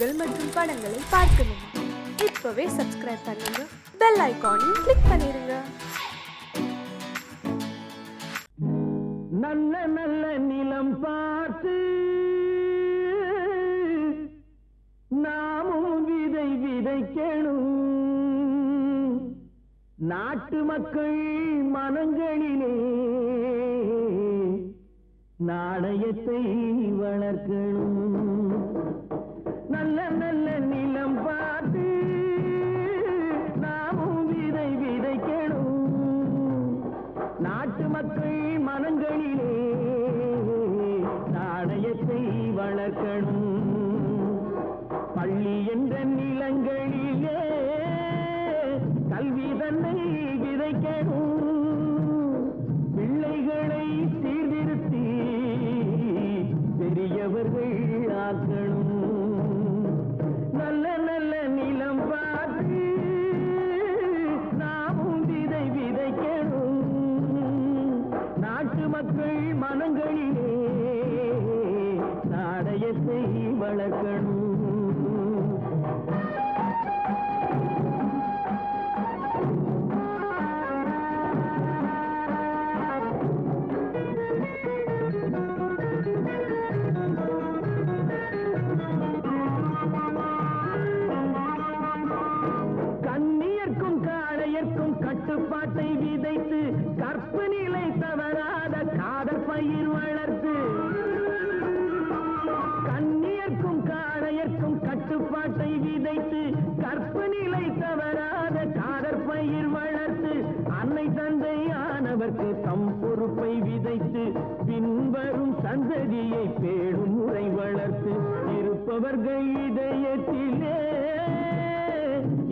நிகழ்ச்சிகள் மற்றும் படங்களை பார்க்கணுமா? இப்பவே சப்ஸ்கிரைப் பண்ணுங்க, பெல் ஐகானையும் கிளிக் பண்ணிருங்க. நல்ல நல்ல நிலம் பார்த்து நாமும் விதை விதைக்கணும். நாட்டு மக்கள் மனங்களிலே நாணயத்தை வளர்க்கணும். நல்ல நல்ல நிலம் பார்த்து நாமும் விதை விதைக்கணும். நாட்டு மக்கள் மனங்களிலே நாணயத்தை வளர்க்கணும். பள்ளி என்ற நிலங்களிலே கல்வி தன்னை விதைக்கணும். பிள்ளைகளை சீர்திருத்தி பெரியவர்கள் ஆக்கணும். நல்ல நல்ல நிலம் பார்த்து நாமும் விதை விதைக்கணும். நாட்டு மக்கள் மனங்களிலே நாணயத்தை வளர்க்கணும். கட்டுப்பாட்டை விதைத்து கற்பு நிலை தவறாத காதற் பயிர் வளர்த்து, கண்ணியர்க்கும் காளையர்க்கும் கட்டுப்பாட்டை விதைத்து கற்பு நிலை தவறாத காதற் பயிர் வளர்த்து, அன்னை தந்தையானவர்க்கு தம் பொறுப்பை விதைத்து பின்வரும் சந்ததியை பேடும் முறை வளர்த்து, இருப்பவர்கள் இதயத்திலே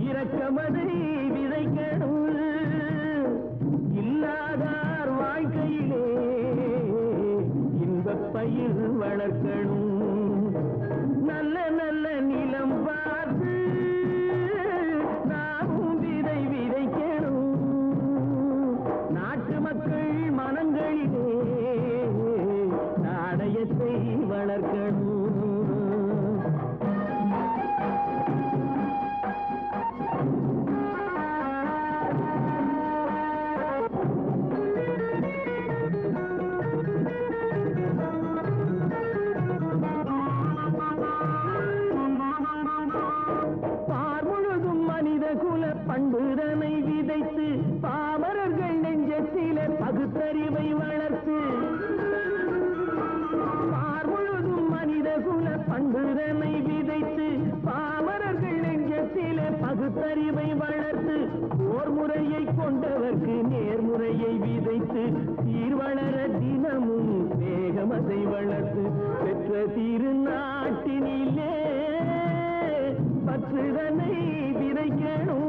இரக்கமதை விதைக்கணும். இல்லாதார் வாழ்க்கையிலே இன்பப் பயிர் வளர்க்கணும். நல்ல நல்ல நிலம் பார்த்து நாமும் விதை விதைக்கணும். நாட்டு மக்கள் மனங்களிலே நாணயத்தை வளர்க்கணும். பண்புதனை விதைத்து பாமரர்கள் நெஞ்சத்திலே பகுத்தறிவை வளர்த்து, பார்முழுதும் மனித குல பண்புதனை விதைத்து பாமரர்கள் நெஞ்சத்திலே பகுத்தறிவை வளர்த்து, ஓர் முறையை கொண்டவர்க்கு நேர்முறையை விதைத்து சீர்வளர தினமும் வேகமதை வளர்த்து, பெற்ற திருநாட்டினிலே பற்றுதனை விதைக்கணும்.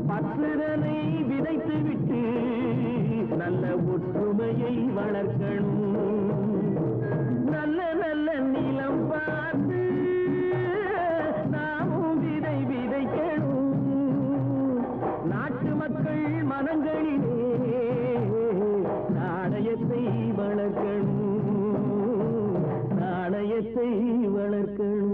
பற்றுதனை விதைத்து விட்டு நல்ல ஒற்றுமையை வளர்க்கணும். நல்ல நல்ல நிலம் பார்த்து நாமும் விதை விதைக்கணும். நாட்டு மக்கள் மனங்களிலே நாணயத்தை வளர்க்கணும். நாணயத்தை வளர்க்கணும்.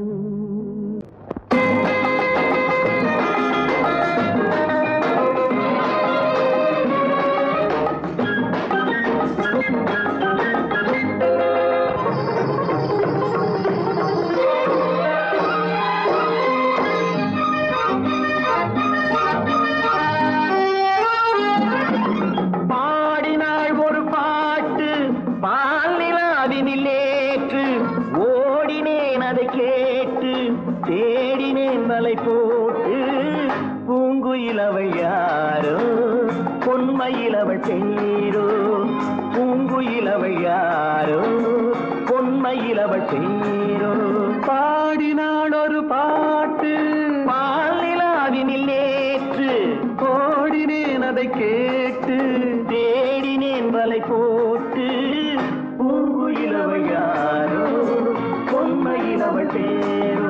போட்டு பூங்குயிலவள் யாரோ பொன்மயிலவள் பேரோ, பூங்குயிலவள் யாரோ பொன்மயிலவள் பேரோ, பாடினாள் ஒரு பாட்டு பாலிலாவினில் நேற்று, ஓடினேன் அதை கேட்டு தேடினேன் வலை போட்டு, பூங்குயிலவள் யாரோ பொன்மயிலவள் பேரோ.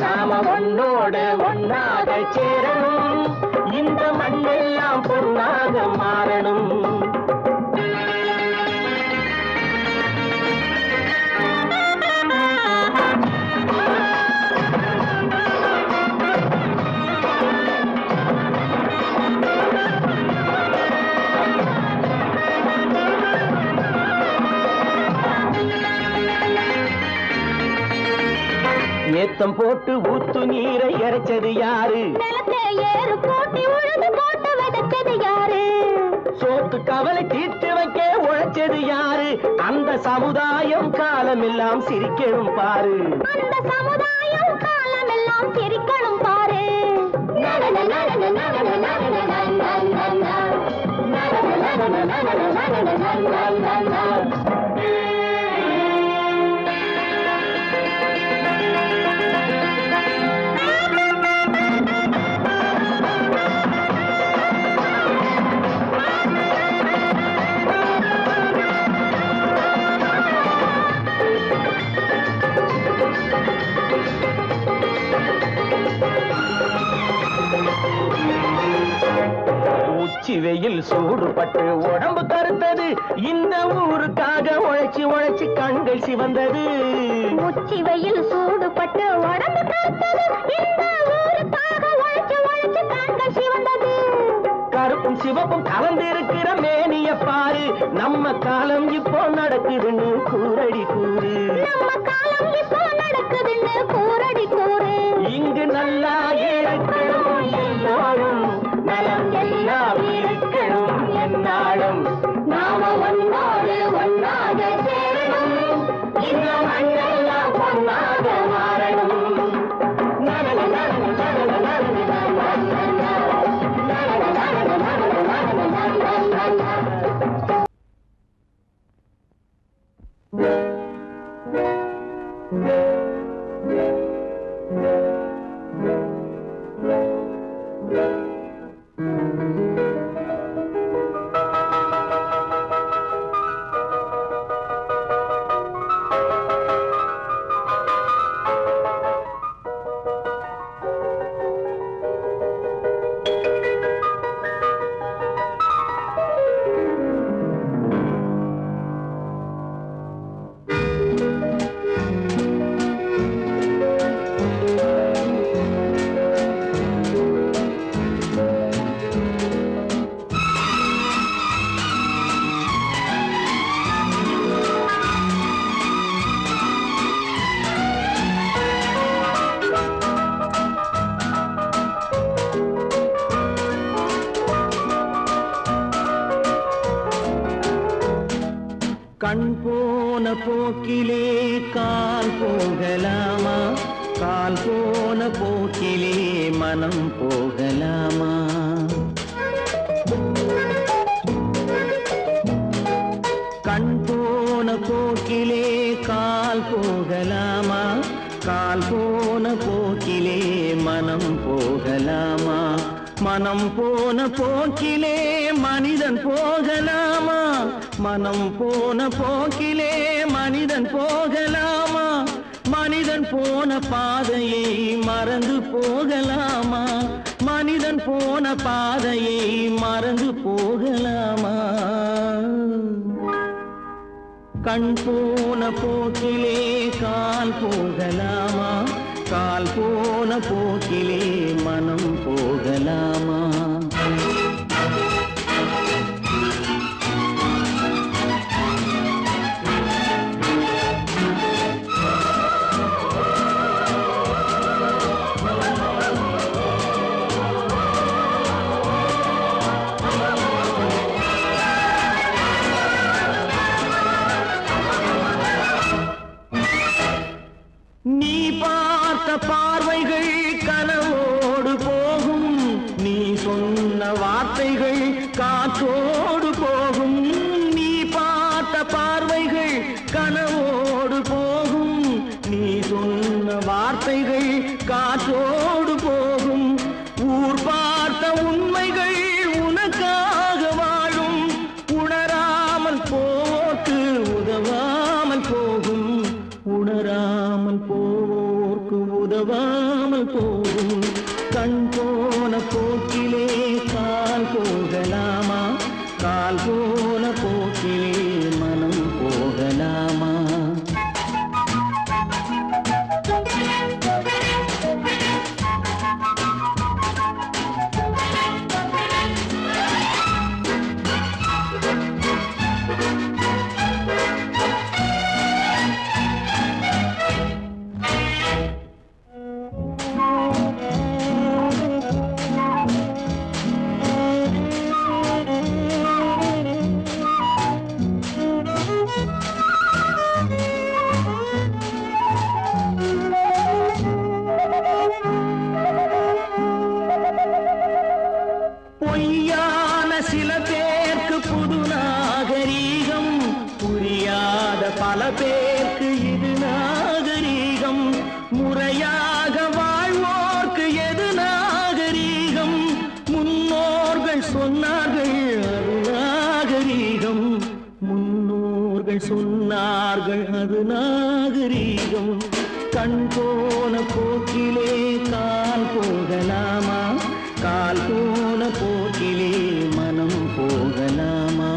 நாம ஒன்னோடு ஒன்னாக சேரணும், இந்த மண்ணெல்லாம் பொன்னாக மாறணும். ஏத்தம் போட்டு ஊத்து நீரை இறைச்சது யாரு? நிலத்தை ஏறு போட்டி உழுது போட்டு விதைச்சது யாரு? சோத்து கவலை தீர்த்து வைக்க உழைச்சது யாரு? அந்த சமுதாயம் காலமெல்லாம் சிரிக்கணும் பாரு. அந்த சமுதாயம் காலமெல்லாம் சிரிக்கணும் பாரு. உச்சி வெயில் சூடுபட்டு உடம்பு கருத்தது, இந்த ஊருக்காக உழைச்சி உழைச்சி கண்கள் சிவந்தது. உச்சி வெயில் சூடுபட்டு உடம்பு கருத்தது, இந்த ஊருக்காக உழைச்சி உழைச்சி கண்கள் சிவந்தது. கருப்பும் சிவப்பும் கலந்திருக்கிற மேனிய பாரு, நம்ம காலம் இப்போ நடக்குதுன்னு கூரடி கூறு. நம்ம காலம் இப்போ நடக்குதுன்னு கூரடி கூறு. இங்கு நல்லா இருக்கணும் எல்லாரும், நலம் எல்லாம் இருக்கணும் என்னாலும். நாம ஒன்னோடு ஒன்னாக சேரணும், இந்த மண்ணெல்லாம் பொன்னாக மாறணும். கண் போன போக்கிலே கால் போகலாமா? கால் போன போக்கிலே மனம் போகலாமா? கண் போன போக்கிலே கால் போகலாமா? கால் போன போக்கிலே மனம் போகலாமா? மனம் போன போக்கிலே மனிதன் போகலாமா? மனம் போன போக்கிலே மனிதன் போகலாமா? மனிதன் போன பாதையை மறந்து போகலாமா? மனிதன் போன பாதையை மறந்து போகலாமா? கண் போன போக்கிலே கால் போகலாமா? கால் போன போக்கிலே மனம் போகலாமா? நீ பார்த்த பார்வைகள் கனவோடு போகும், நீ சொன்ன வார்த்தைகள் காற்றோடு போகும். நீ பார்த்த பார்வைகள் கனவோடு போகும், நீ சொன்ன வார்த்தைகள் காற்றோடு போகும். ஊர் பார்த்த உண்மைகள் உனக்காக வாழும், உணராமல் போக்கு உதவாமல் போகும், உணராமல் உதவாமல் போகும் கண் போன போக்கிலே கால் போகலாமா கால் போன போக்கிலே மனம் போகலாமா பொய்யான சில பேருக்கு புது நாகரீகம் புரியாத பல பேருக்கு இது நாகரீகம் முறையாக வாழ்வோர்க்கு எது நாகரீகம் முன்னோர்கள் சொன்னார்கள் அது நாகரீகம் முன்னோர்கள் சொன்னார்கள் அது நாகரீகம் கண் போன போக்கிலே கால் போகலாமா கால் போன போக்கிலே மனம் போகலாமா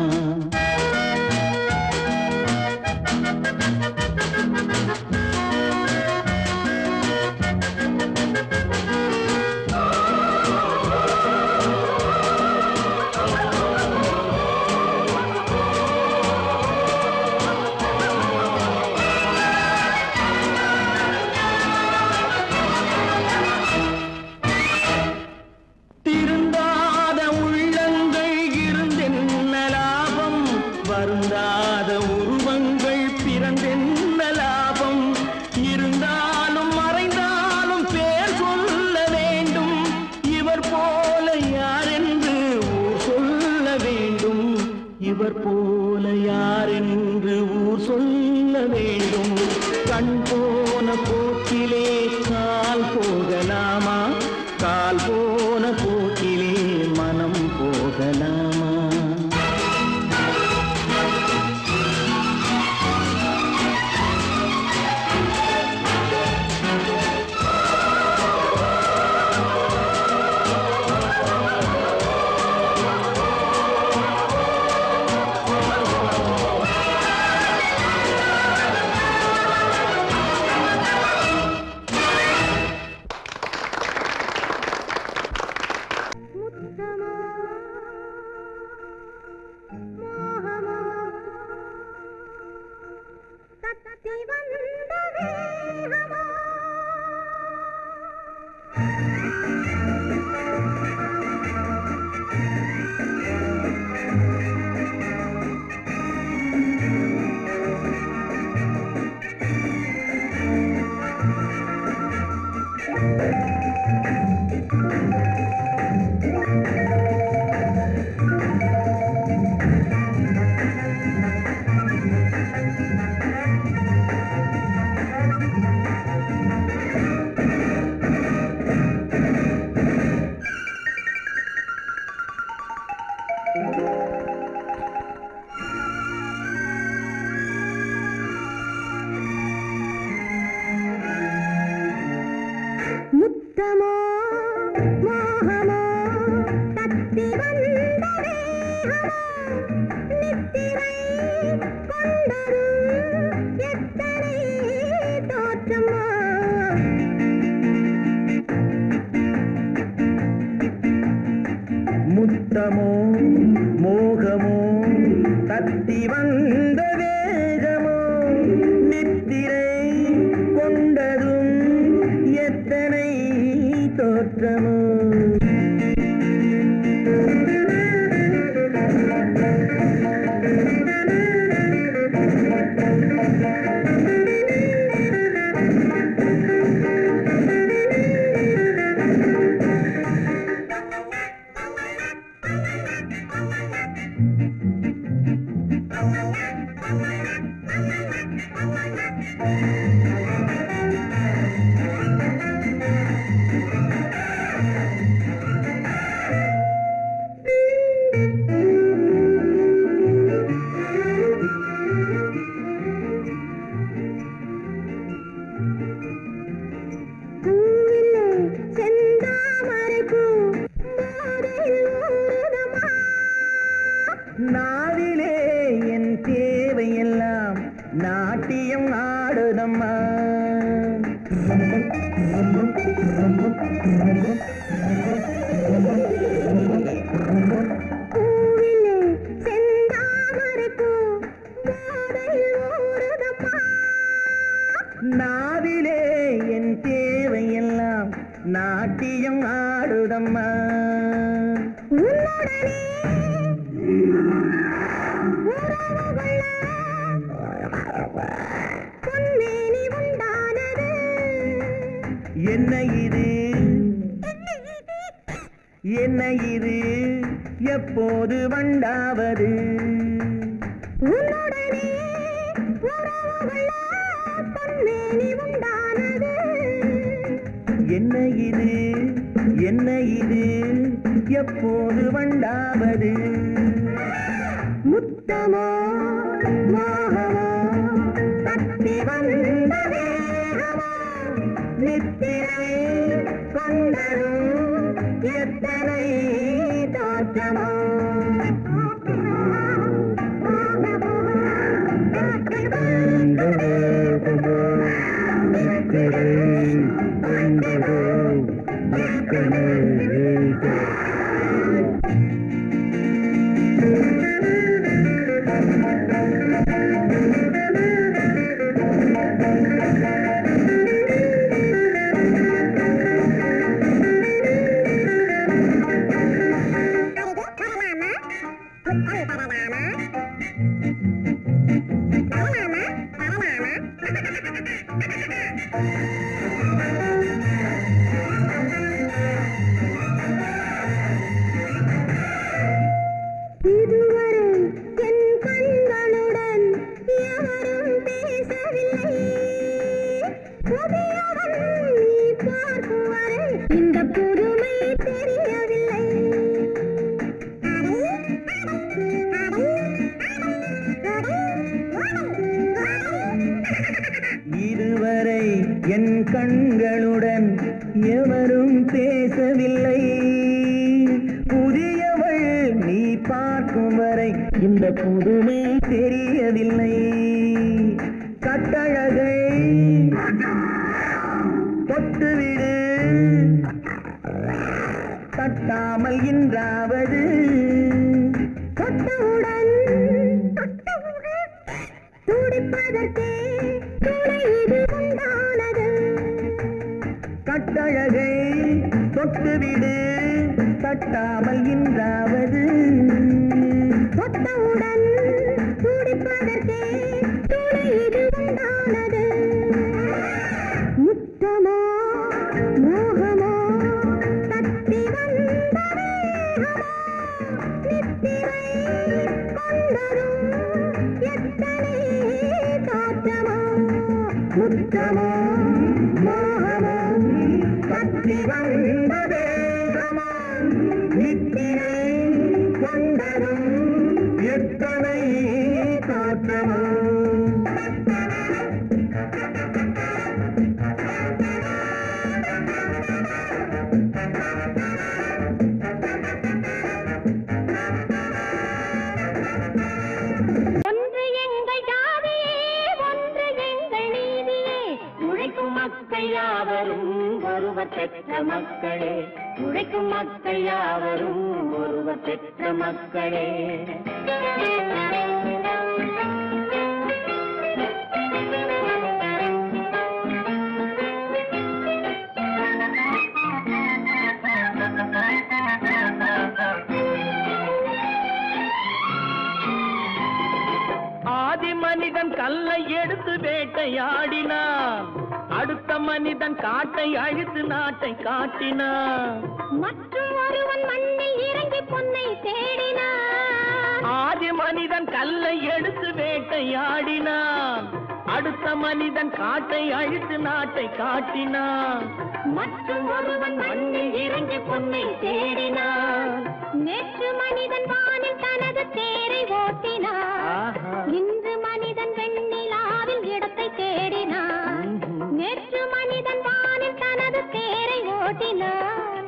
திருந்தாத உள்ளங்கள் இருந்தென்ன லாபம் வருந்தாத உருவங்கள் பிறந்தென்ன லாபம் இருந்தாலும் மறைந்தாலும் பேர் சொல்ல வேண்டும் இவர் போல யாரென்று ஊர் சொல்ல வேண்டும் இவர் போல யாரென்று ஊர் சொல்ல வேண்டும் கண் போன போக்கிலே கால் போகலாமா கால் போன போக்கிலே மனம் போகலாமா முத்தமோ மோகமோ தத்தி வந்த வேகமோ நித்திரை கொண்டரும் எத்தனை தோற்றமோ முத்தமோ மோகமோ தத்தி வந்த வேகமோ நித்திரை கொண்டதும் எத்தனை தோற்றமோ நாவிலே என் தேவையெல்லாம் நாட்டியம் ஆடுதம்மா. என்ன இது என்ன இது எப்போது வண்டாவது? என்ன இது என்ன இது எப்போது வண்டாவது? முத்தமோ மோகமோ தப்பி வந்த வேகமோ நித்திரை கொண்டரும் எத்தனை தோற்றமோ? இதுவரை என் கண்களுடன் எவரும் பேசவில்லை. புதியவள் நீ பார்க்கும் வரை இந்த புதுமை தெரியவில்லை. கட்டழகை தொட்டுவிடு தட்டாமல் இன்றாவது தொட்டவுடன் துடிப்பதற்கே கட்டழகை தொட்டுவிடு தட்டாமல் இன்றாவது தொட்டவுடன் துடிப்பதற்கே துணை இது உண்டானது. முத்தமோ மோகமோ தப்பி வந்த வேகமோ நித்திரை கொண்டரும் எத்தனை தோற்றமோ? முத்தமோ மோகமோ தப்பி வந்த வேகமோ நித்திரை கொண்டரும் எத்தனை தோற்றமோ? பெற்ற மக்களே உழைக்கும் மக்கள் யாவரும் ஒருவர் பெற்ற மக்களே. ஆதி மனிதன் கல்லை எடுத்து வேட்டையாடினான், அடுத்த மனிதன் காட்டை அழித்து நாட்டை காட்டினான். மற்றும் ஒருவன் மண்ணில் இறங்கி பொன்னை தேடினான். ஆதி மனிதன் கல்லை எடுத்து வேட்டையாடினான், அடுத்த மனிதன் காட்டை அழித்து நாட்டை காட்டினான். மற்றும் ஒருவன் மண்ணில் இறங்கி பொன்னை தேடினான். நேற்று மனிதன் வானில் தனது தேரை ஓட்டினான், இன்று மனிதன் வெண்ணிலாவில் இடத்தை தேடினான். நேற்று மனிதன் வானில் தனது தேரை ஓட்டினான்,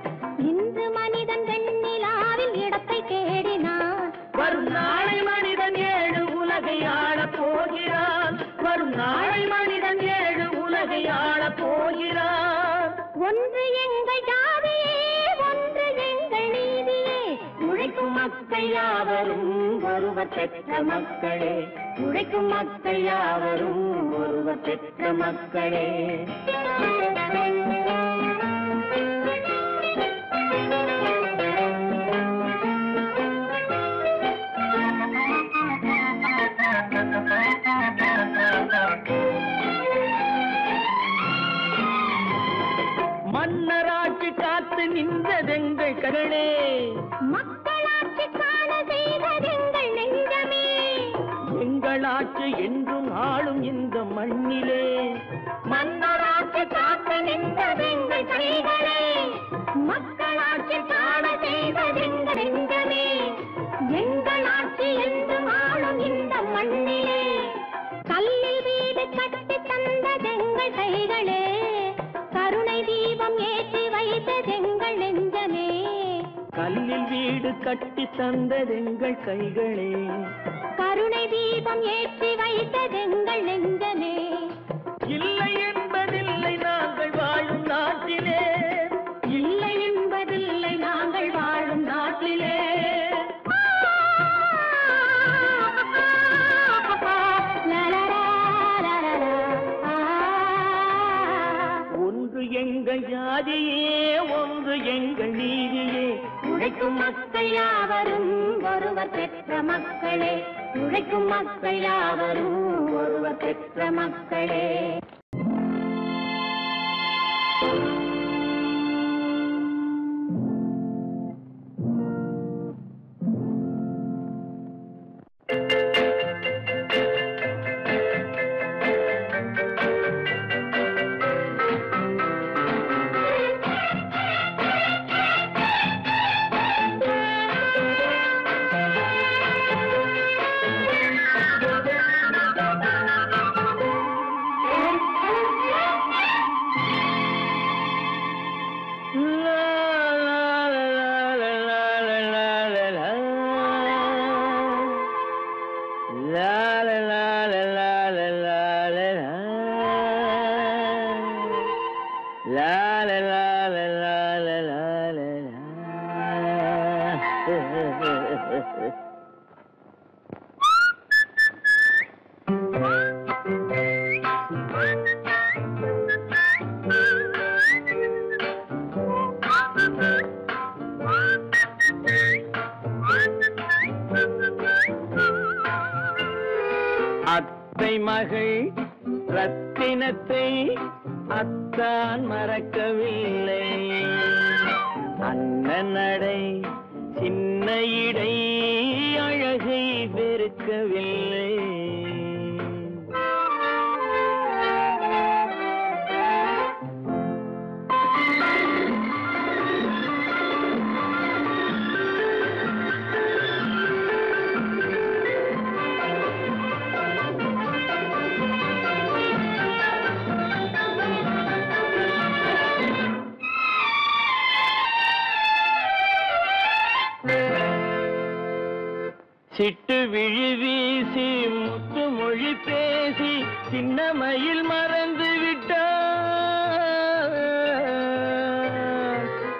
இன்று மனிதன் வெண்ணிலாவில் இடத்தை தேடினான். வரும் நாளை மனிதன் 7 உலகை ஆளப் போகிறான், வரும் நாளை மனிதன் 7 உலகை ஆளப் போகிறான். ஒன்று எங்கள் ஜாதியே, ஒன்று எங்கள் நீதியே. உழைக்கும் மக்கள் யாவரும் ஒருவர் பெற்ற மக்களே, உழைக்கும் மக்கள் யாவரும் ஒருவர் பெற்ற மக்களே. மன்னராட்சி காத்து நின்றதெங்கள் கரணே, மக்களாட்சி காண செய்ததெங்கள் நெஞ்சமே. எங்களாட்சி என்றும் ஆளும் இந்த மண்ணிலே, மன்னராட்சி காத்து நின்றதெங்கள் கைகளே, மக்களாட்சி காண செய்ததெங்கள் நெஞ்சமே. எங்களாட்சி என்றும் ஆளும் இந்த மண்ணிலே, கல்லில் வீடு கட்டி தந்ததெங்கள் கைகளே, கருணை தீபம் ஏற்றி வைத்ததெங்கள் நெஞ்சமே. கல்லில் வீடு கட்டி தந்ததெங்கள் கைகளே, கருணை தீபம் ஏற்றி வைத்ததெங்கள் நெஞ்சமே. இல்லை என்பதில்லை நாங்கள் வாழும் நாட்டிலே, இல்லை என்பதில்லை நாங்கள் வாழும் நாட்டிலே. ஒன்று எங்கள் ஜாதியே, ஒன்று எங்கள் நீதியே. உழைக்கும் மக்கள் யாவரும் ஒருவர் பெற்ற மக்களே, உழைக்கும் மக்கள் யாவரும் ஒருவர் பெற்ற மக்களே. அத்தை மகள் ரத்தினத்தை அத்தான் மறக்கவில்லை, அண்ணன் நடை சின்ன இடை அழகை வெறுக்கவில்லை. சிட்டு விழி வீசி முத்து மொழி பேசி சின்னமயில் மறந்து விட்டார்.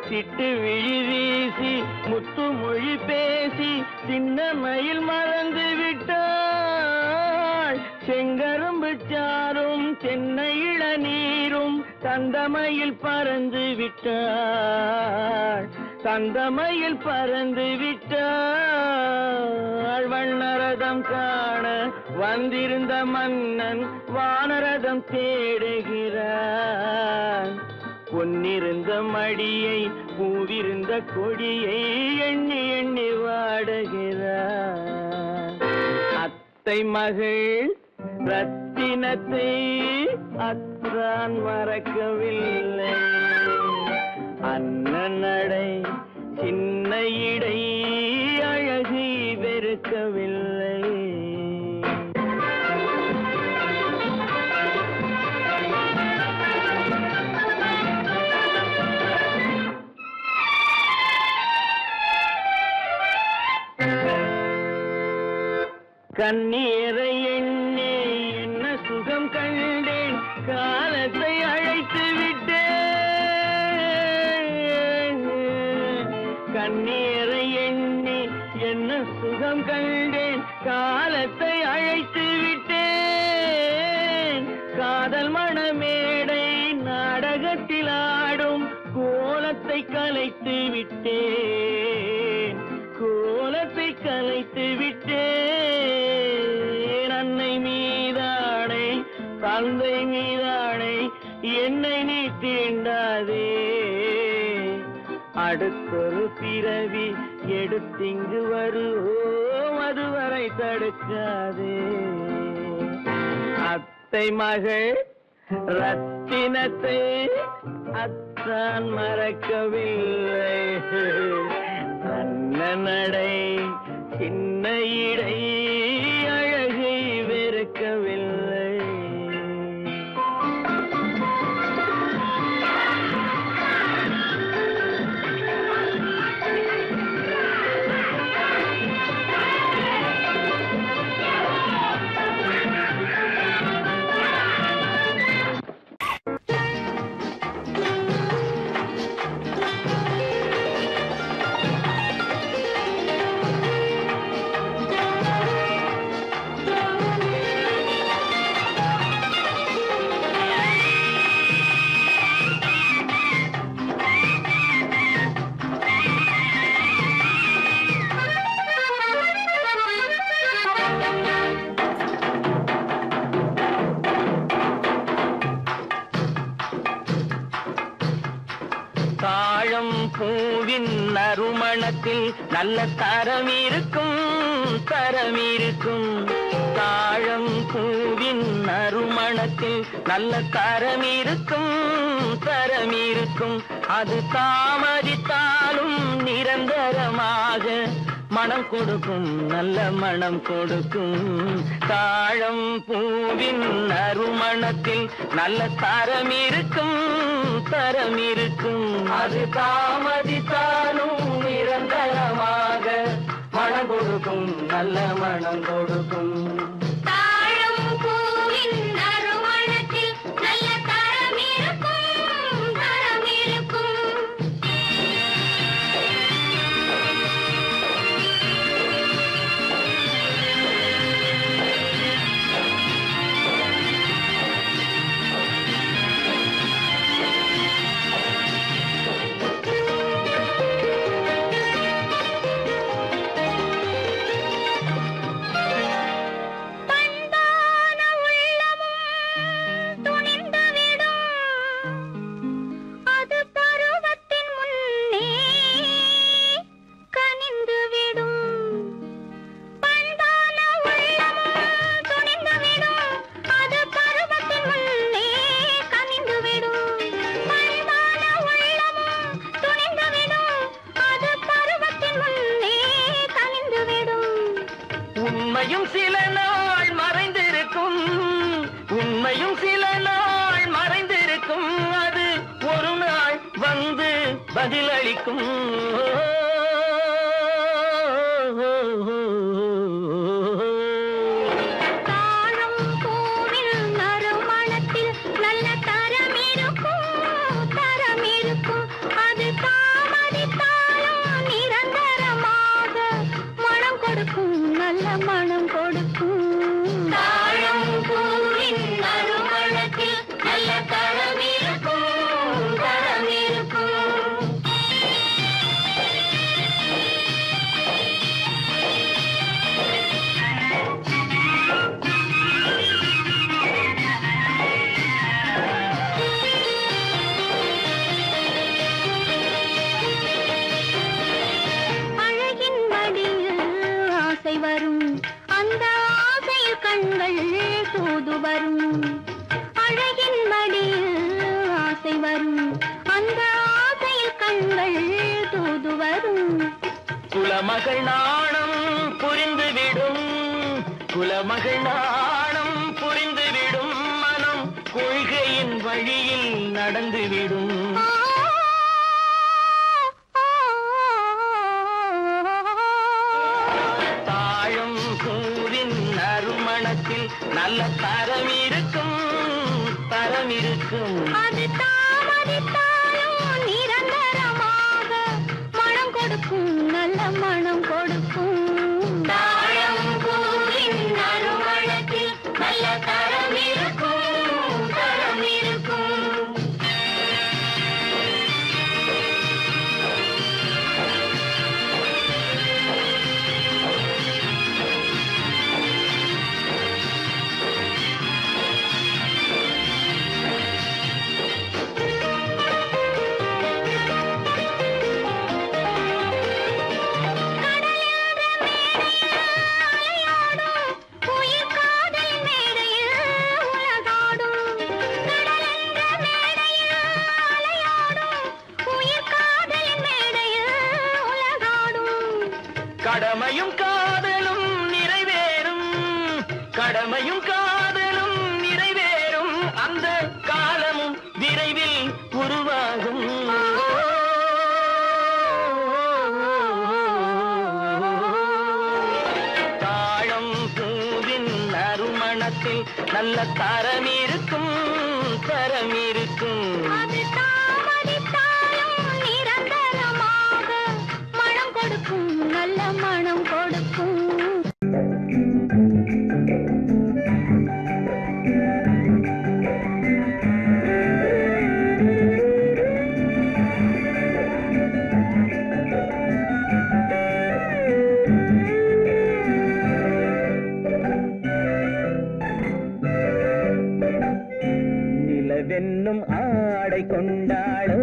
சிட்டு விழி வீசி முத்து மொழி பேசி சின்னமயில் மறந்து விட்டாள். செங்கரும்பு சாரும் சென்னை இளநீரும் தந்தமயில் பறந்து விட்டாள், தந்தமயில் பறந்து விட்டாள். வண்ணரதம் காண வந்திருந்த மன்னன் வானரதம் தேடுகிறான். பொன்னிருந்த மடியை பூவிருந்த கொடியை எண்ணி எண்ணி வாடுகிறான். அத்தை மகள் ரத்தினத்தை அத்தான் மறக்கவில்லை, அண்ணன் நடை சின்ன இடை அழகை வெறுக்கவில்லை. கண்ணீரை எண்ணி என்ன சுகம் கண்டேன், காலத்தை அழைத்து விட்டேன். கண்ணீரை எண்ணி என்ன சுகம் கண்டேன் காலத்தை அழைத்து விட்டேன் காதல் மணமேடை நாடகத்தில் ஆடும் கோலத்தை கலைத்து விட்டேன் கோலத்தை கலைத்து விட்டேன் அன்னை மீதானை தந்தை மீதானை என்னை நீ தீண்டாதே அடுத்தொரு பிறவி எடுத்திங்கு வருவோம் அதுவரை தடுக்காதே அத்தை மகள் ரத்தினத்தை அத்தான் மறக்கவில்லை அண்ண நடை சின்ன இடை அழகை வெறுக்கவில்லை தாழம் பூவின் நறுமணத்தில் நல்ல தரம் இருக்கும் தாழம் பூவின் நறுமணத்தில் நல்ல தரம் இருக்கும் அது தாமதித்தாலும் நிரந்தரமாக மனம் கொடுக்கும் நல்ல மனம் கொடுக்கும் தாழம் பூவின் நறுமணத்தில் நல்ல தரம் இருக்கும் அது தாமதித்தாலும் நிரந்தரமாக மனம் கொடுக்கும் நல்ல மனம் கொடுக்கும் தாழம் பூவின் நறுமணத்தில் நல்ல தரம் இருக்கும் உண்மையும் சில நாள் மறைந்திருக்கும் அது ஒரு நாள் வந்து பதிலளிக்கும் மனம் கொடுக்கும் தாழம் பூவின் நறுமணத்தில் நல்ல தரம் இருக்கும் அழகின் மடியில் ஆசை வரும் அந்த ஆசையில் கண்கள் தூது வரும் அழகின் மடியில் ஆசை வரும் அந்த ஆசையில் கண்கள் தூது வரும் குலமகள் நாணம் புரிந்துவிடும் மனம் கொள்கையின் வழியில் நடந்துவிடும் தாழம் பூவின் நறுமணத்தில் நல்ல தரம் இருக்கும் அது தாமதித்தாலும் நிரந்தரமாக மனம் கொடுக்கும் கடமையும் காதலும் நிறைவேறும் கடமையும் காதலும் நிறைவேறும் அந்த காலமும் விரைவில் உருவாகும் தாழம் பூவின் நறுமணத்தில் நல்ல தரம் இருக்கும் தரம் இருக்கும் நல்ல மனம் கொடுக்கும் நிலவென்னும் ஆடை கொண்டாளோ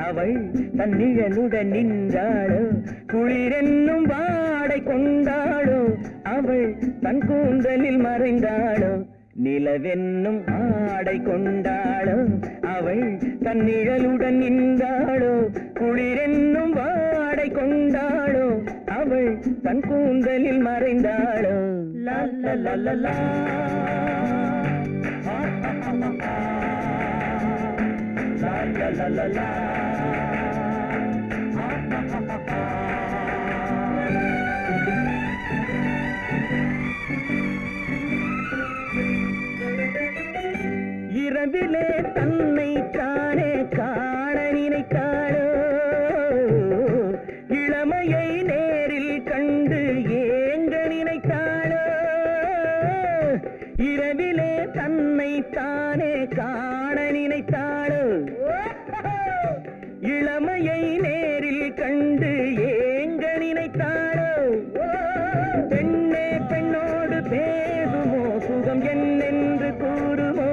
அவள் தன் நிழலுடன் நின்றாளோ குளிரென்னும் வாடை கொண்டாளோ அவள் தன் கூந்தலில் மறைந்தாளோ நிலவென்னும் ஆடை கொண்டாளோ அவள் தன் நிழலுடன் நின்றாளோ குளிரென்னும் வாடை கொண்டாளோ அவள் தன் கூந்தலில் மறைந்தாளோ லா லா லா லா லா la la la la இரவிலே தன்னை தானே காண நினைத்தாளோ இளமையை நேரில் கண்டு ஏங்க நினைத்தாளோ இரவிலே தன்னை தானே காண நினைத்தாளோ இளமையை நேரில் கண்டு ஏங்க நினைத்தாளோ பெண்ணே பெண்ணோடு பேசுமோ சுகம் என்னென்று கூறுமோ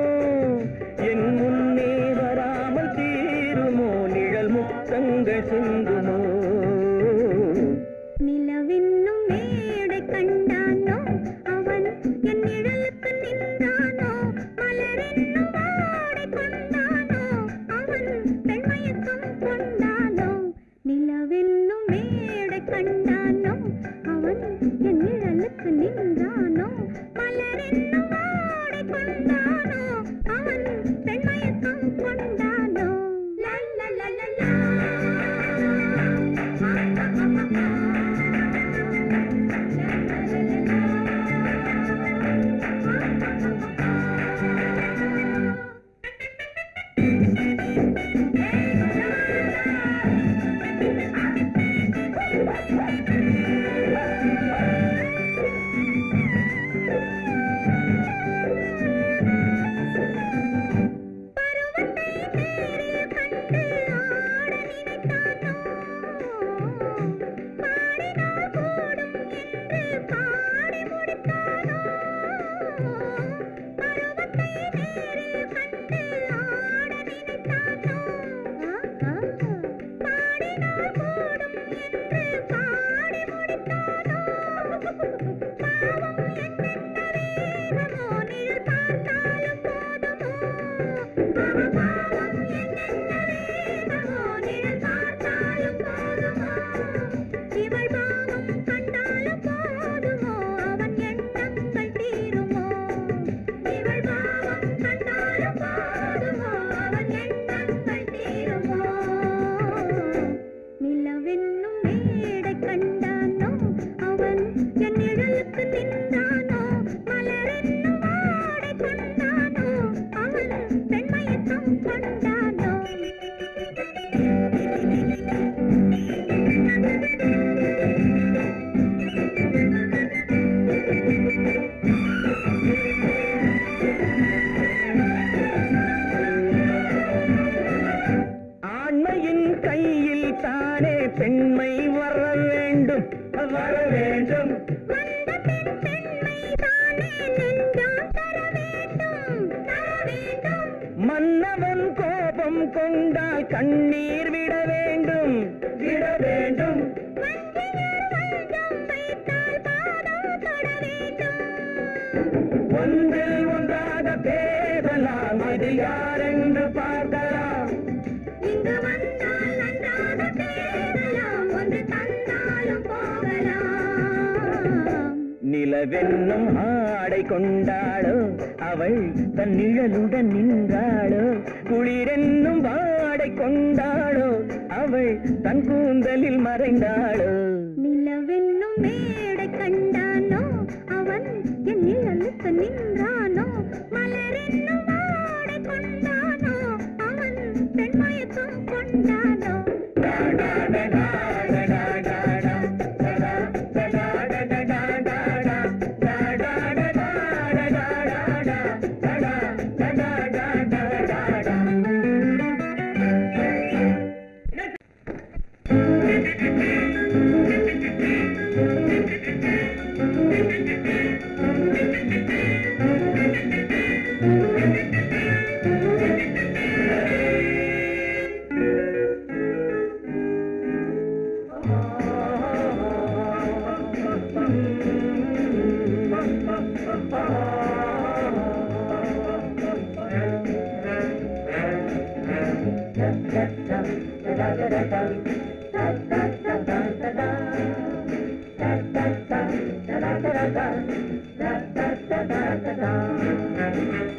என் முன்னே வராமல் தீருமோ நிழல் முத்தங்கள் சிந்துமோ நிலவென்னும் மேடை கண்டானோ அவன் என் நிழலுக்கு நின்றானோ மலரென்னும் வாடை கொண்டானோ அவன் பெண்மயக்கம் கொண்டானோ நிலவென்னும் மேடை கண்டானோ அவன் என் நிழலுக்கு நின்றானோ மலரென்னும் வாடை கொண்டானோ அவன் பெண்மயக்கம் கொண்டானோ லா லா லா லா லா மன்னவன் கோபம் கொண்டால் கண்ணீர் விட வேண்டும் விட வேண்டும். ஒன்றில் ஒன்றாக பேசலாம், அது யாரென்று பார்க்கலாம். இங்கு வந்தால் நன்றாக பேசலாம், ஒன்று தந்தாலும் போகலாம். நிலவென்னும் ஆடை கொண்டாளோ அவள் தன் நிழலுடன் நின்றாளோ குளிரென்னும் வாடை கொண்டாளோ அவள் தன் கூந்தலில் மறைந்தாளோ நிலவென்னும் மேடை கண்டானோ அவன் என் நிழலுக்கு நின்றானோ மலரென்னும் வாடை கொண்டானோ அவன் பெண்மயக்கம் கொண்டானோ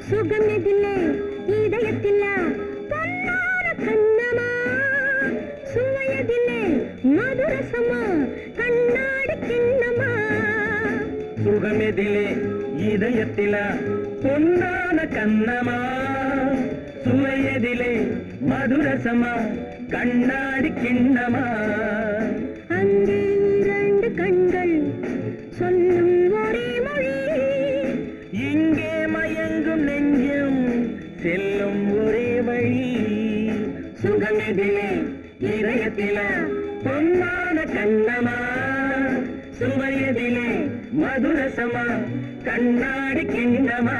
சுகமெதிலே இதயத்தில பொன்னார கண்ணமா சுவையதிலே மதுரசமா கண்ணாடி கிண்ணமா சுகமெதிலே இதயத்தில பொன்னான கண்ணமா சுவையதிலே மதுரசமா கண்ணாடி கிண்ணமா அங்கே இரண்டு கண்கள் சொல்லும் ஒரே மொழி இங்கே மயங்கும் நெஞ்சம் செல்லும் ஒரே வழி சுகமெதிலே இதயத்தில பொன்னான கண்ணமா சுவையதிலே மதுரசமா கண்ணாடி கிண்ணமா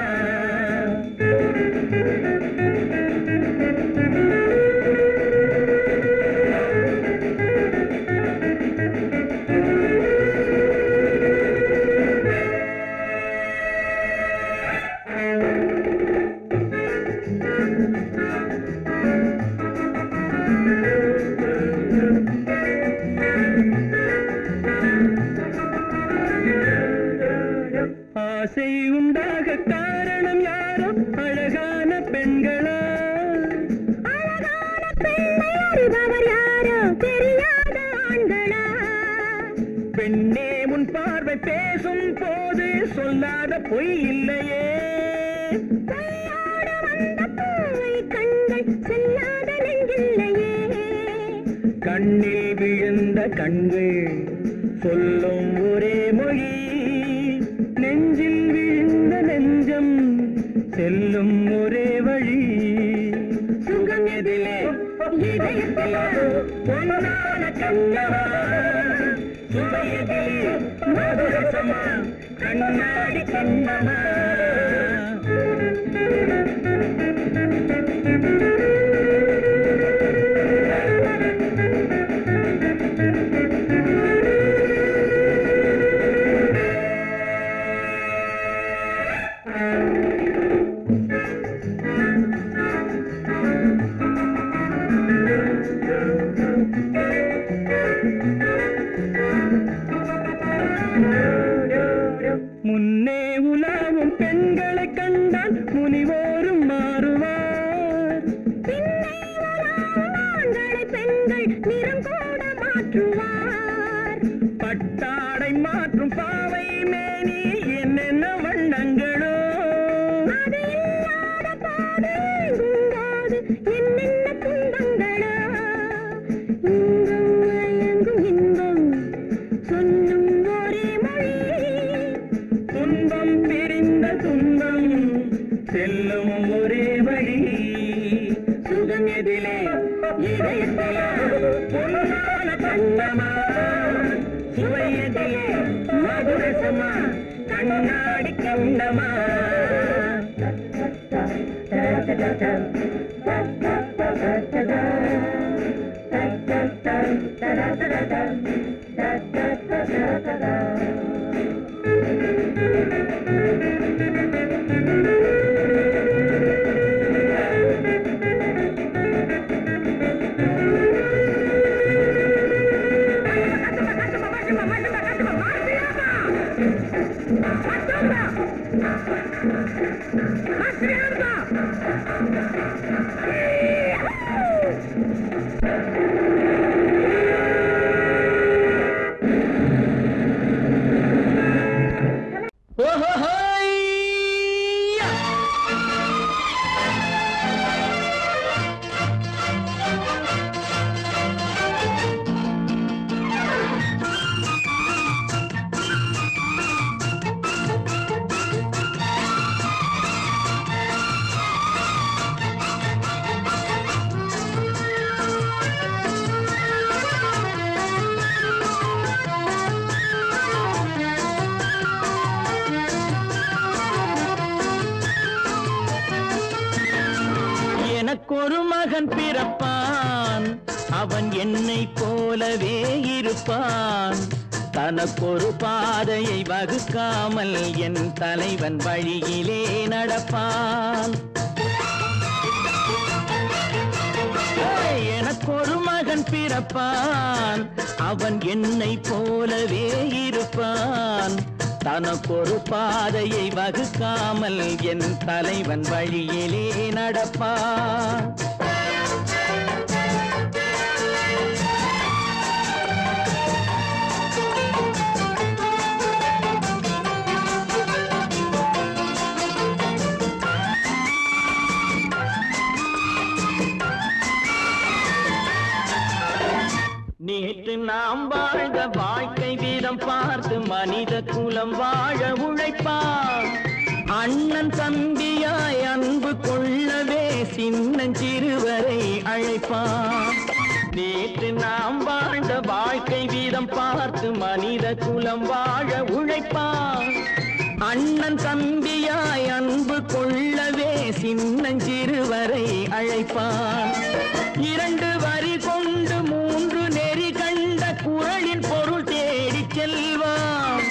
ஆசை உண்டாக காரணம் யாரோ அழகான பெண்களா அழகான பெண்ணை அறிபவர் யாரோ தெரியாத ஆண்களா பெண்ணே உன் பார்வை பேசும் போது சொல்லாத பொய் இல்லையே பொய்யோடு வந்த பூவை கண்கள் செல்லாத நெஞ்சில்லையே கண்ணில் விழுந்த கண்கள் சொல்லும் ஒரே மொழி நெஞ்சில் விழுந்த நெஞ்சம் செல்லும் ஒரே வழி சுகம் எதிலே இதயத்தில பொன்னான கண்ணமா சுவையதிலே மதுரசமா கண்ணாடி கண்ணமா முன்னே உலாவும் பெண்களை கண்டால் முனிவோரும் மாறுவார் பின்னே உலாவும் ஆண்களை பெண்கள் நிறம் கூட மாற்றுவார் பட்டாடை மாற்றும் பாவை மேனி என்னென்ன வண்ணங்களோ அது இல்லாத பாடு எங்கும்போது என்னென்ன துன்பங்களோ இங்கும் மயங்கும் இன்பம் சொல்லும் ஒரே மொழி துன்பம் பிரிந்த துன்பம் செல்லும் ஒரே வழி சுகம் எதிலே இதயத்தில பொன்னான கண்ணமா சுவையதிலே மதுரசமா கண்ணாடி கண்ணமா எனக்கொரு மகன் பிறப்பான், அவன் என்னை போலவே இருப்பான். தனக்கொரு பாதையை வகுக்காமல் என் தலைவன் வழியிலே நடப்பான். எனக்கொரு மகன் பிறப்பான், அவன் என்னை போலவே இருப்பான். தனக்கொரு பாதையை வகுக்காமல் என் தலைவன் வழியிலே நடப்பான். நேற்று நாம் வாழ்ந்த வாழ்க்கை வீதம் பார்த்து மனித குலம் வாழ உழைப்பான். அண்ணன் தம்பியாய் அன்பு கொள்ளவே சின்னஞ்சிறுவரை அழைப்பான். நேற்று நாம் வாழ்ந்த வாழ்க்கை வீதம் பார்த்து மனித குலம் வாழ உழைப்பான். அண்ணன் தம்பியாய் அன்பு கொள்ளவே சின்னஞ்சிறுவரை அழைப்பான். 2 வரி கொண்டு 3 நெறி கண்ட குறளின் பொருள் தேடிச் செல்வான்.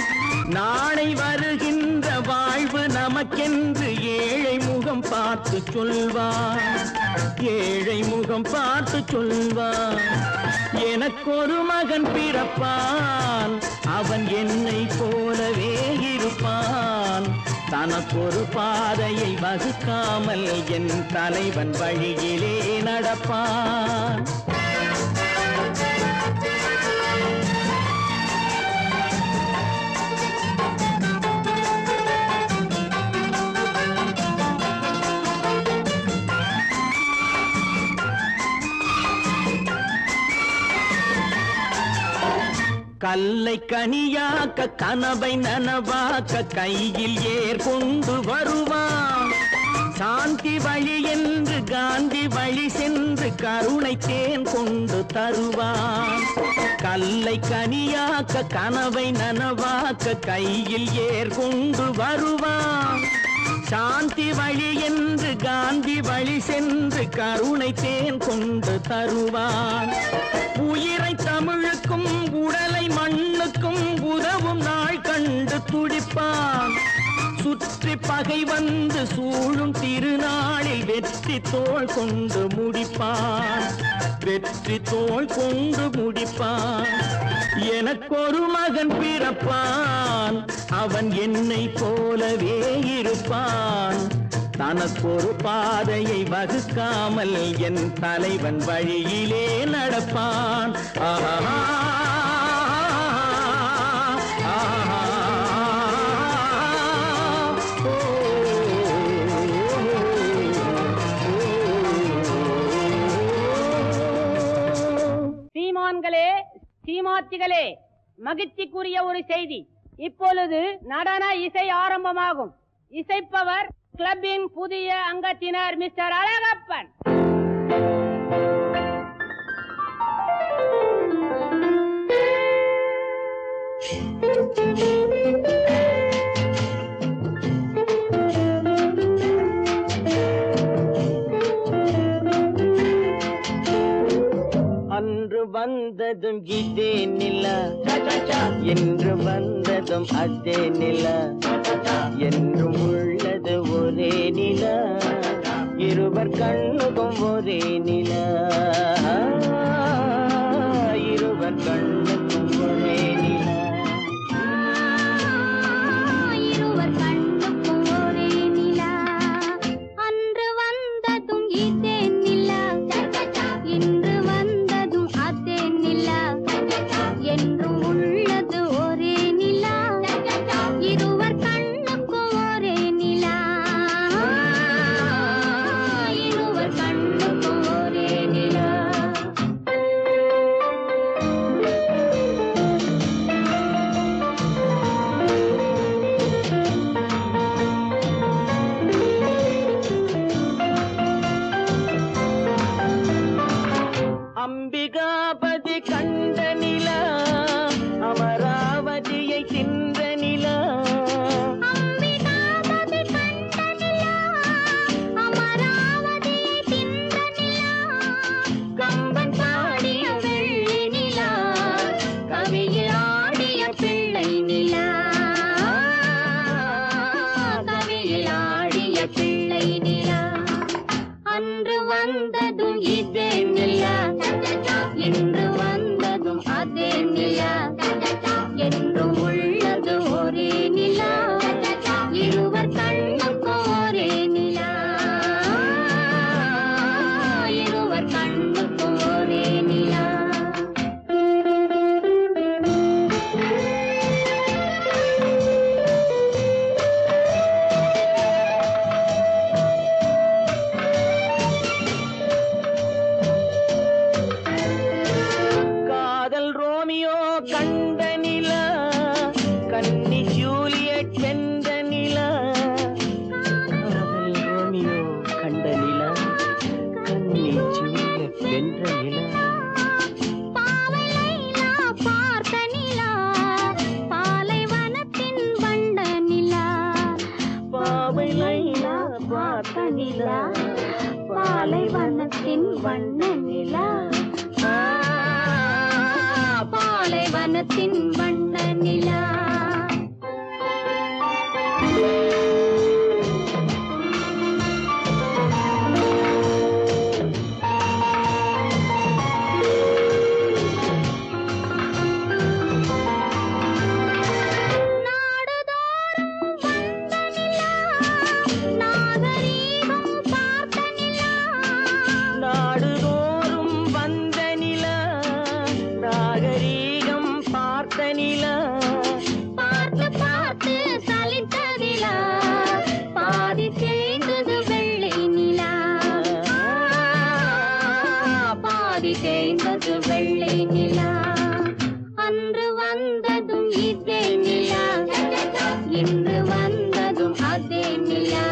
நாளை வருகின்ற வாழ்வு நமக்கென்று ஏழை முகம் பார்த்து சொல்வான். ஏழை முகம் பார்த்து சொல்வான். எனக்கொரு மகன் பிறப்பான், அவன் என்னை போலவே இருப்பான். தனக்கொரு பாதையை வகுக்காமல் என் தலைவன் வழியிலே நடப்பான். கல்லை கனியாக்க கனவை நனவாக்க கையில் ஏர் கொண்டு வருவான். சாந்தி வழி என்று காந்தி வழி சென்று கருணை தேன் கொண்டு தருவான். கல்லை கனியாக்க கனவை நனவாக்க கையில் ஏர் கொண்டு வருவான். சாந்தி வழி என்று காந்தி வழி சென்று கருணை தேன் கொண்டு தருவான். உயிரை தமிழுக்கும் உடலை மண்ணுக்கும் உதவும் நாள் கண்டு துடிப்பான். சுற்றி பகை வந்து சூழும் திருநாளில் வெற்றி தோள் கொண்டு முடிப்பான். வெற்றி தோள் கொண்டு முடிப்பான். எனக்கொரு மகன் பிறப்பான், அவன் என்னை போலவே இருப்பான். தனக்கொரு பாதையை வகுக்காமல் என் தலைவன் வழியிலே நடப்பான். ஆஹா சீமான்களே, சீமாத்திகளே, மகிழ்ச்சிக்குரிய ஒரு செய்தி. இப்பொழுது நடன இசை ஆரம்பமாகும். இசைப்பவர் கிளப்பின் புதிய அங்கத்தினர் மிஸ்டர் அழகப்பன். அன்று வந்ததும் இதே நிலா, என்று வந்ததும் அதே நிலா, என்றும் உள்ளது ஒரே நிலா, இருவர் கண்ணுக்கும் ஒரே நிலா, இருவர் கண்ணுக்கும் ஒரே நிலா, இருவர் கண்ணுக்கும் ஒரே நிலா. அன்று வந்ததும் அம்பிகாபதி கண்ட நிலா அமராவதியை தின்ற நிலா அம்பிகாபதி கண்ட நிலா அமராவதியை தின்ற நிலா கம்பன் பாடிய வெள்ளி நிலா கவியில் ஆடிய பிள்ளை நிலா கவியில் ஆடிய பிள்ளை நிலா அன்று வந்ததும் இதே நிலா இன்று வந்ததும் அதே நிலா என்றும் உள்ளது ஒரே நிலா இருவர் கண்ணுக்கும் ஒரே நிலா இருவர் கண்ணுக்கும் ஒரே நிலா கண்ட நிலா கன்னி ஜூலியட் வென்ற நிலா காதல் ரோமியோ கண்ட நிலா கன்னி ஜூலியட் வென்ற நிலா பாவை லைலா பார்த்த நிலா பாலைவனத்தின் வண்ட நிலா பாவை லைலா பார்த்த நிலா பாலைவனத்தின் வண்ண நிலா பாலைவனத்தின் வண்ண நிலா பார்த்து பார்த்து சலித்ததிலா பாதி தேய்ந்தது வெள்ளை நிலா பாதி தேய்ந்தது வெள்ளை நிலா அன்று வந்ததும் இதே நிலா இன்று வந்ததும் அதே நிலா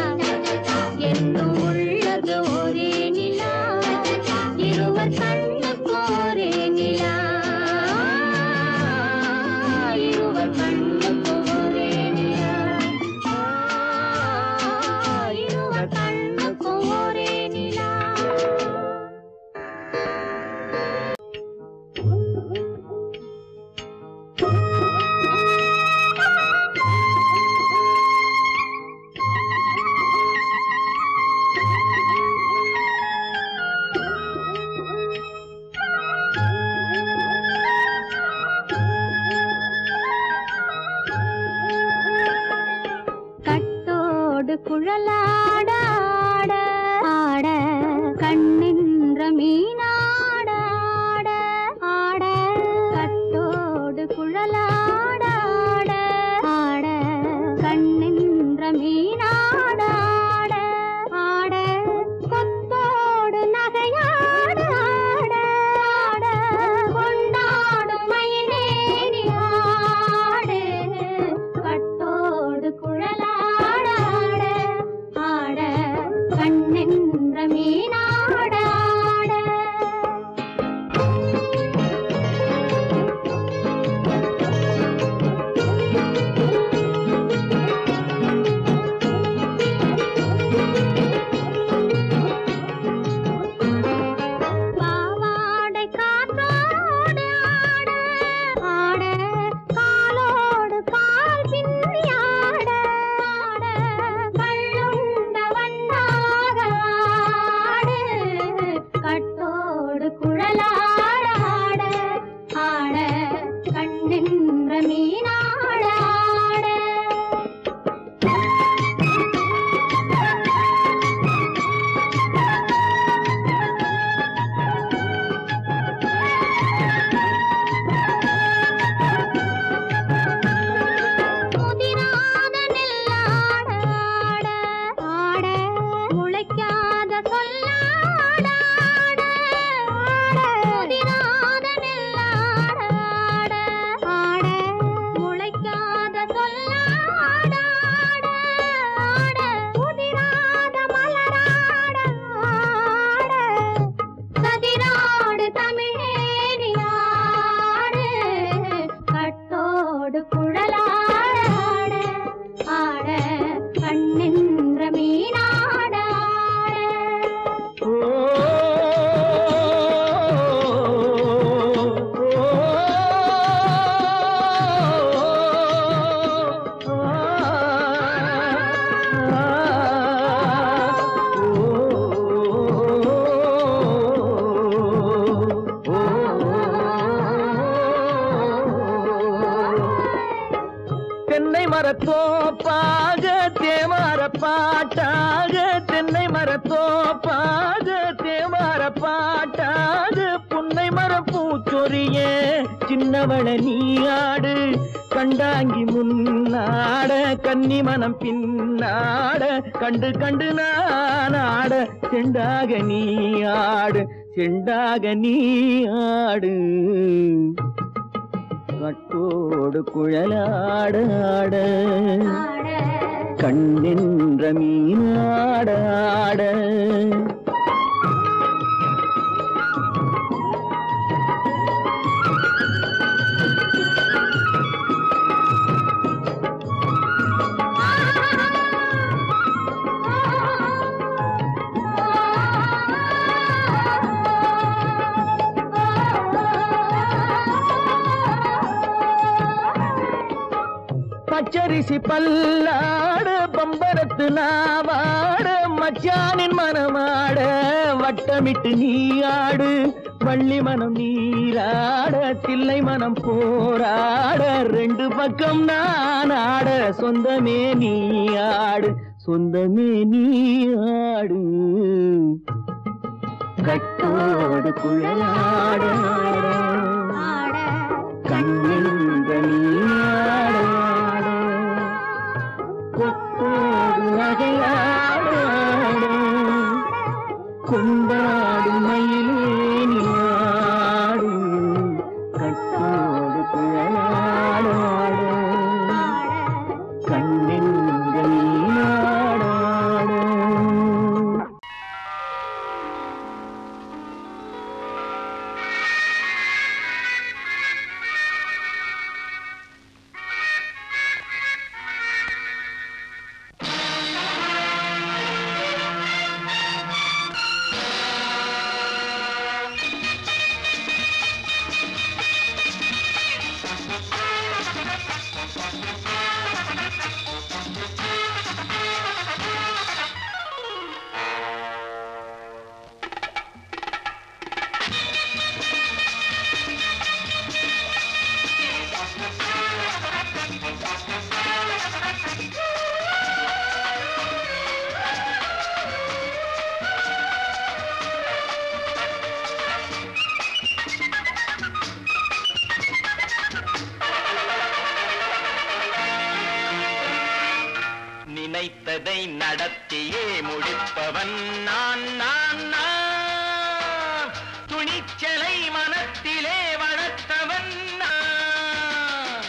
என்றும் உள்ளது ஒரே நிலா இருவர் கண்ணுக்கு ஒரே நிலா இருவர் கண்ணுக்கு ஒரே நிலா இருவர் கண்ணுக்கு ஒரே நிலா மரத்தோப்பாக தேவார பாட்டாக தென்னை மரத்தோப்பாக தேவார பாட்டாக புன்னை மரப்பூச்சொரிய சின்னவள நீயாடு கண்டாங்கி முன்னாட கன்னி மனம் பின்னாட கண்டு கண்டு நானாட செண்டாக நீயாடு செண்டாக நீயாடு கட்டோடு குழலாடாட கண்ணின்ற மீனாடாட பச்சரிசி பல்லாட பம்பரத்து நாவாட மச்சானின் மனமாட வட்டமிட்டு நீயாடு வள்ளி மனம் நீராட தில்லை மனம் போராட ரெண்டு பக்கம் நானாட சொந்தமே நீயாடு சொந்தமே நீயாடு கட்டோடு குழலாட கண்ணின்ற நீயாட கொண்டாடு மயிலேனியாடு கட்டோடு குழலாடாடு கண்ணின்ற நீயாடாடு நினைத்ததை நடத்தியே முடிப்பவன் நான் நான் நான் துணிச்சலை மனத்திலே வளர்த்தவன் நான்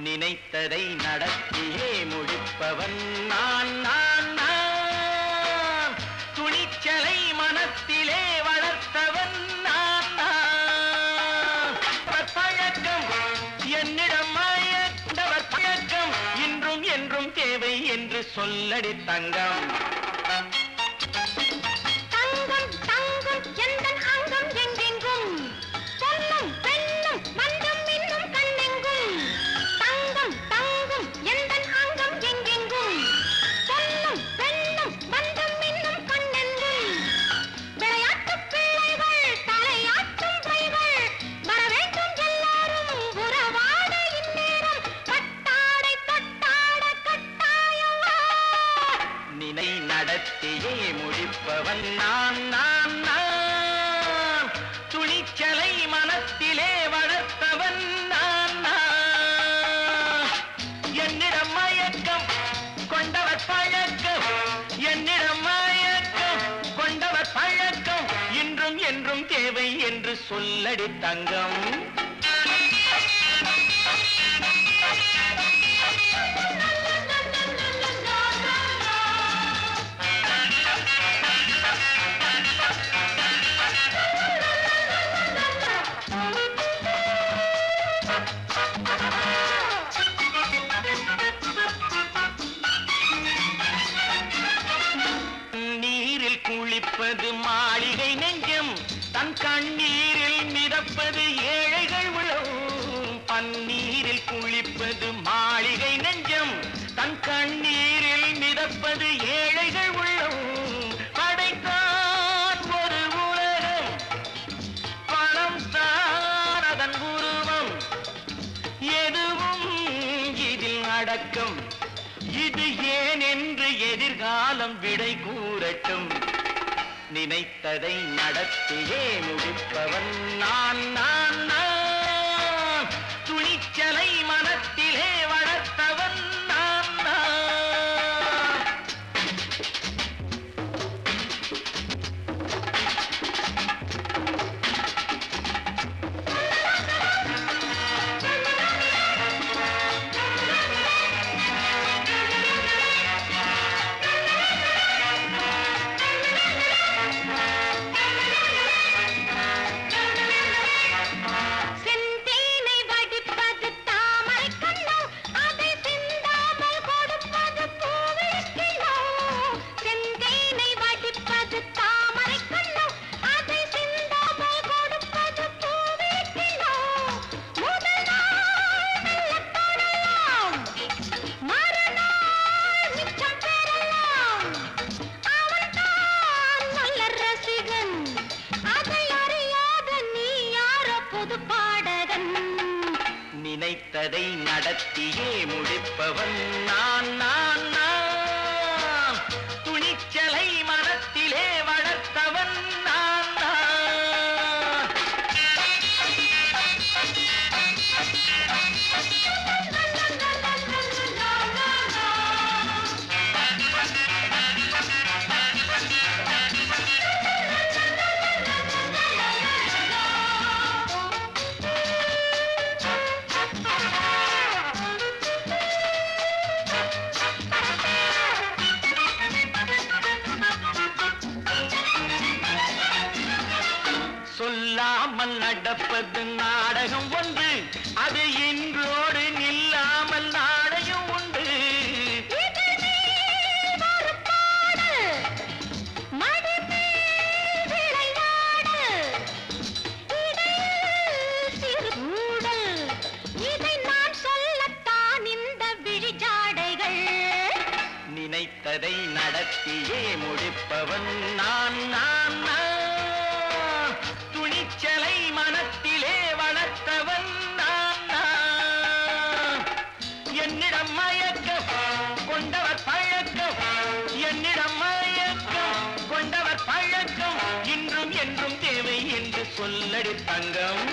நினைத்ததை நடத்தியே முடிப்பவன் நான் நான் நான் துணிச்சலை மனத்திலே வளர்த்தவன் நான் நான் பழக்கம் என்னிடம் மாயவர் பழக்கம் இன்றும் என்றும் தேவை என்று சொல்லடி தங்கம் தங்கம் தங்கம் எந்தன் அங்கம் எங்கெங்கும் பொன்னும் பெண்ணும் மண்டும் இன்னும் கண்ணெங்கும் தங்கம் தங்கம் எந்தன் அங்கம் எங்கெங்கும் பொன்னும் பெண்ணும் மண்டும் இன்னும் கண்ணெங்கும் விளையாட்டு பிள்ளைகள் தலையாட்டும் பைகள் வர வேண்டும் எல்லாரும் உறவாட இந்நேரம் பட்டாடை தொட்டாட கட்டாயவா நினை நடத்தியே முடிப்பவன் நான் நான் நான் துணிச்சலை மனத்திலே வளர்த்தவன் நான் நான் என்னிடம் மயக்கம் கொண்டவர் பழக்கம் என்னிடம் மயக்கம் கொண்டவர் பழக்கம் இன்றும் என்றும் தேவை என்று சொல்லடி தங்கம் நீரில் குளிப்பது மாளிகை நெஞ்சம் தன் கண்ணீரில் மிதப்பது ஏழைகள் இது ஏன் என்று எதிர்காலம் விடை கூறட்டும். நினைத்ததை நடத்தியே முடிப்பவன் நான் நான் நான். துணிச்சலை மனத்திலே வளர்த்தவன் நான் நான். நினைத்ததை நடத்தியே முடிப்பவன் நான் நான் நான். துணிச்சலை மனத்திலே வளர்த்தவன் நான் நான். சொல்லாமல் நடப்பது நாடகம் ஒன்று, அது இன்றோடு நில்லாமல் நாடையும் உண்டு. இதை நான் சொல்லத்தான் இந்த விழிஜாடைகள். நினைத்ததை நடத்தியே முடிப்பவன் நான் நான் நான். துணிச்சலை மனத்திலே வளர்த்தவன் நான் நான். என்னிடம் மயக்கம் கொண்டவர் பழக்கம், என்னிடம் மயக்கம் கொண்டவர் பழக்கம், இன்றும் என்றும் தேவை என்று சொல்லடி தங்கம்.